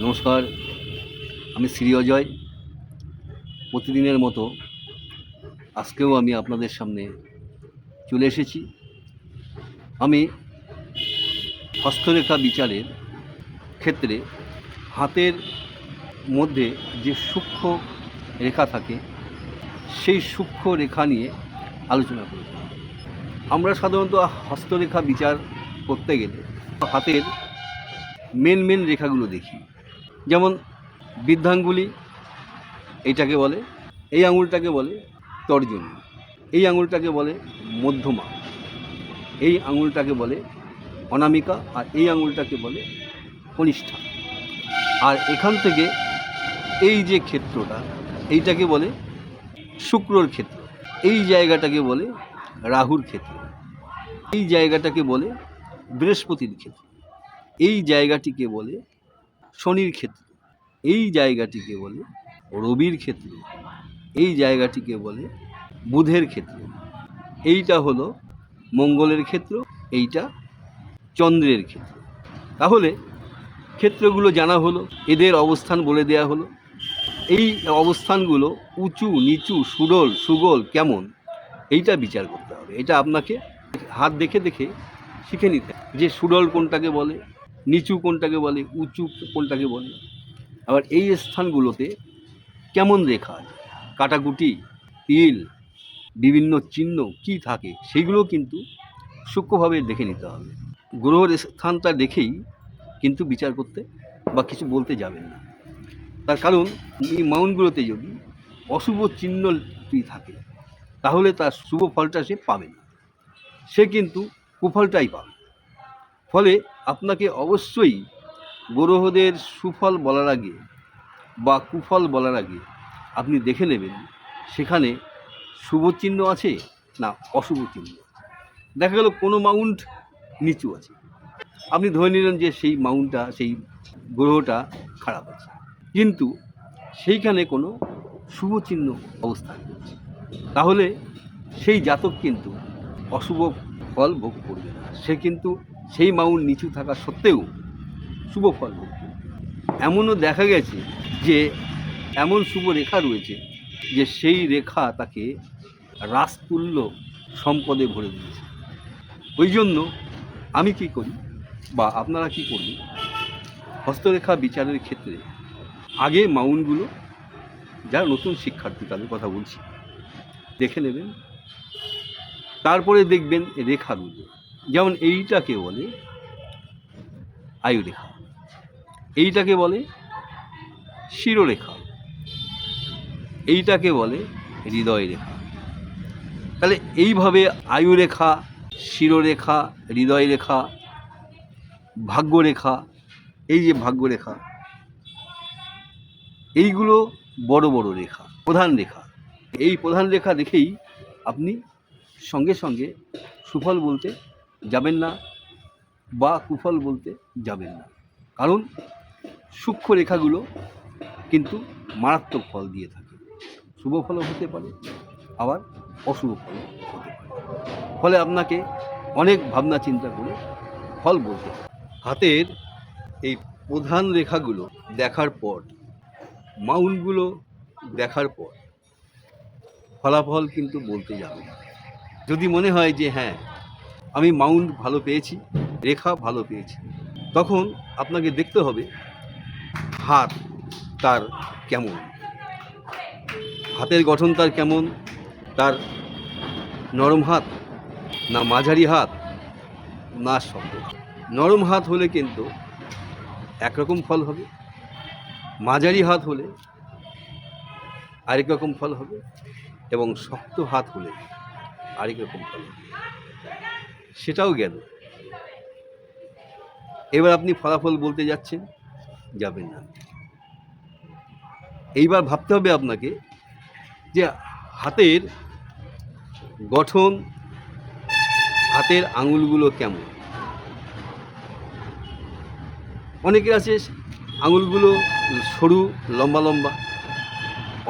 নমস্কার, আমি শ্রী অজয়। প্রতিদিনের মতো আজকেও আমি আপনাদের সামনে চলে এসেছি। আমি হস্তরেখা বিচারের ক্ষেত্রে হাতের মধ্যে যে সূক্ষ্ম রেখা থাকে সেই সূক্ষ্ম রেখা নিয়ে আলোচনা করি। আমরা সাধারণত হস্তরেখা বিচার করতে গেলে হাতের মেন রেখাগুলো দেখি, যেমন বৃদ্ধাঙ্গুলি, এইটাকে বলে, এই আঙুলটাকে বলে তর্জনী, এই আঙুলটাকে বলে মধ্যমা, এই আঙুলটাকে বলে অনামিকা, আর এই আঙুলটাকে বলে কনিষ্ঠা। আর এখান থেকে এই যে ক্ষেত্রটা, এইটাকে বলে শুক্রর ক্ষেত্র, এই জায়গাটাকে বলে রাহুর ক্ষেত্র, এই জায়গাটাকে বলে বৃহস্পতির ক্ষেত্র, এই জায়গাটিকে বলে শনির ক্ষেত্র, এই জায়গাটিকে বলে রবির ক্ষেত্র, এই জায়গাটিকে বলে বুধের ক্ষেত্র, এইটা হলো মঙ্গলের ক্ষেত্র, এইটা চন্দ্রের ক্ষেত্র। তাহলে ক্ষেত্রগুলো জানা হলো, এদের অবস্থান বলে দেয়া হলো। এই অবস্থানগুলো উঁচু নিচু সুডল সুগোল কেমন, এইটা বিচার করতে হবে। এটা আপনাকে হাত দেখে দেখে শিখে নিতে হবে যে সুডল কোনটাকে বলে, নিচু কোনটাকে বলে, উঁচু কোনটাকে বলে। আবার এই স্থানগুলোতে কেমন রেখা আছে, কাটাকুটি, তিল, বিভিন্ন চিহ্ন কি থাকে, সেইগুলো কিন্তু সূক্ষ্মভাবে দেখে নিতে হবে। গ্রহের স্থানটা দেখেই কিন্তু বিচার করতে বা কিছু বলতে যাবেন না। তার কারণ এই মাউন্টগুলোতে যদি অশুভ চিহ্ন থাকে তাহলে তার শুভ ফলটা সে পাবে না, সে কিন্তু কুফলটাই পাবে। ফলে আপনাকে অবশ্যই গ্রহদের সুফল বলার আগে বা কুফল বলার আগে আপনি দেখে নেবেন সেখানে শুভ চিহ্ন আছে না অশুভ চিহ্ন। দেখা গেল কোনো মাউন্ট নিচু আছে, আপনি ধরে নিলেন যে সেই মাউন্টটা, সেই গ্রহটা খারাপ আছে, কিন্তু সেইখানে কোনো শুভ চিহ্ন অবস্থান করছে, তাহলে সেই জাতক কিন্তু অশুভ ফল ভোগ করবে না, সে কিন্তু সেই মাউন্ট নিচু থাকা সত্ত্বেও শুভ ফল ভোগ করবে। এমনও দেখা গেছে যে এমন শুভ রেখা রয়েছে যে সেই রেখা তাকে রাজতুল্য সম্পদে ভরে দিয়েছে। ওই জন্য আমি কি করি বা আপনারা কি করবেন, হস্তরেখা বিচারের ক্ষেত্রে আগে মাউন্টগুলো, যারা নতুন শিক্ষার্থী তাদের কথা বলছি, দেখে নেবেন। তারপরে দেখবেন রেখাগুলো, যেমন এইটাকে বলে আয়ুরেখা, এইটাকে বলে শিরোরেখা, এইটাকে বলে হৃদয় রেখা। তাহলে এইভাবে আয়ুরেখা, শিরোরেখা, হৃদয় রেখা, ভাগ্যরেখা, এই যে ভাগ্যরেখা, এইগুলো বড় বড় রেখা, প্রধান রেখা। এই প্রধান রেখা দেখেই আপনি সঙ্গে সঙ্গে সুফল বলতে যাবেন না বা কুফল বলতে যাবেন না, কারণ সূক্ষ্ম রেখাগুলো কিন্তু মারাত্মক ফল দিয়ে থাকে। শুভ ফলও হতে পারে, আবার অশুভ ফলও হতে পারে। ফলে আপনাকে অনেক ভাবনা চিন্তা করে ফল বলতে হবে। হাতের এই প্রধান রেখাগুলো দেখার পর, মাউন্টগুলো দেখার পর ফলাফল কিন্তু বলতে যাবে না। যদি মনে হয় যে হ্যাঁ আমি মাউন্ট ভালো পেয়েছি, রেখা ভালো পেয়েছি, তখন আপনাকে দেখতে হবে হাত তার কেমন, হাতের গঠন তার কেমন, তার নরম হাত না মাঝারি হাত না শক্ত। নরম হাত হলে কিন্তু একরকম ফল হবে, মাঝারি হাত হলে আরেক রকম ফল হবে, এবং শক্ত হাত হলে আরেক রকম ফল হবে। সেটাও গেল। এবার আপনি ফলাফল বলতে যাচ্ছেন, যাবেন না। এইবার ভাবতে হবে আপনাকে যে হাতের গঠন, হাতের আঙুলগুলো কেমন। অনেকের আছে আঙুলগুলো সরু লম্বা লম্বা,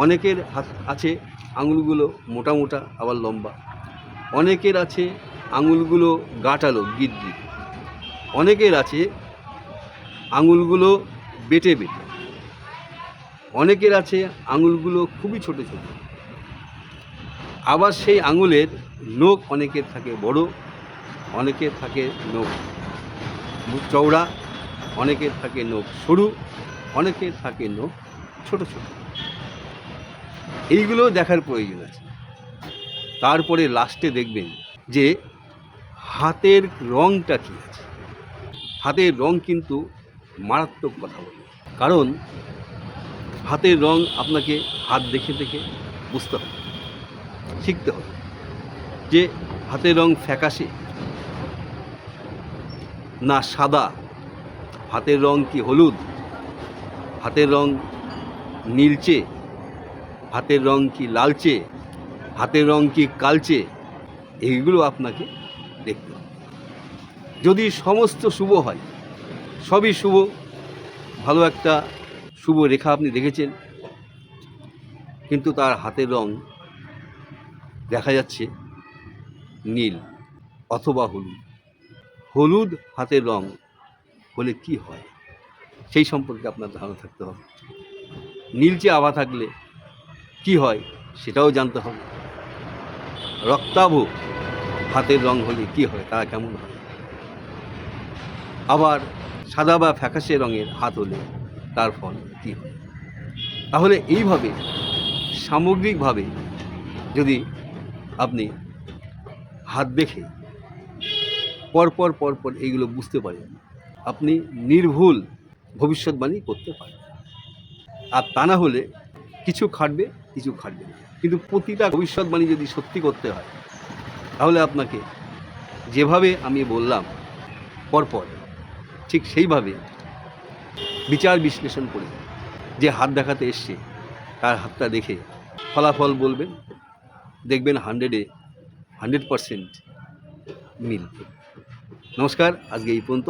অনেকের হাত আছে আঙুলগুলো মোটা মোটা আবার লম্বা, অনেকের আছে আঙুলগুলো গাঁটালো গিট গিট, অনেকের আছে আঙুলগুলো বেটে বেটে, অনেকের আছে আঙুলগুলো খুবই ছোট ছোট, আবার সেই আঙুলের নখ অনেকের থাকে বড়, অনেকের থাকে নখ চওড়া, অনেকের থাকে নখ সরু, অনেকের থাকে নখ ছোট ছোট। এইগুলো দেখার প্রয়োজন আছে। তারপরে লাস্টে দেখবেন যে হাতের রঙটা কী আছে। হাতের রং কিন্তু মারাত্মক কথা বলে, কারণ হাতের রং আপনাকে হাত দেখে দেখে বুঝতে হবে, শিখতে হবে যে হাতের রং ফ্যাকাশে না সাদা, হাতের রং কি হলুদ, হাতের রং নীলচে, হাতের রং কি লালচে, হাতের রং কি কালচে, এইগুলো আপনাকে দেখতে হবে। যদি সমস্ত শুভ হয়, সবই শুভ, ভালো একটা শুভ রেখা আপনি দেখেছেন, কিন্তু তার হাতের রং দেখা যাচ্ছে নীল অথবা হলুদ। হলুদ হাতের রং হলে কি হয় সেই সম্পর্কে আপনার ধারণা থাকতে হবে। নীলচে আভা থাকলে কি হয় সেটাও জানতে হবে। রক্তাভ হাতের রং হলে কি হয়, তারা কেমন হয়। আবার সাদা বা ফ্যাকাশে রঙের হাত হলে তার ফল কী হয়। তাহলে এইভাবে সামগ্রিকভাবে যদি আপনি হাত দেখে পরপর পরপর এইগুলো বুঝতে পারেন, আপনি নির্ভুল ভবিষ্যৎবাণী করতে পারেন। আর তা না হলে কিছু খাটবে, কিছু খাটবে না। কিন্তু প্রতিটা ভবিষ্যৎবাণী যদি সত্যি করতে হয়, তাহলে আপনাকে যেভাবে আমি বললাম পরপর ঠিক সেইভাবে বিচার বিশ্লেষণ করে যে হাত দেখাতে এসছে তার হাতটা দেখে ফলাফল বলবেন, দেখবেন 100% মিল। নমস্কার, আজকে এই পর্যন্ত।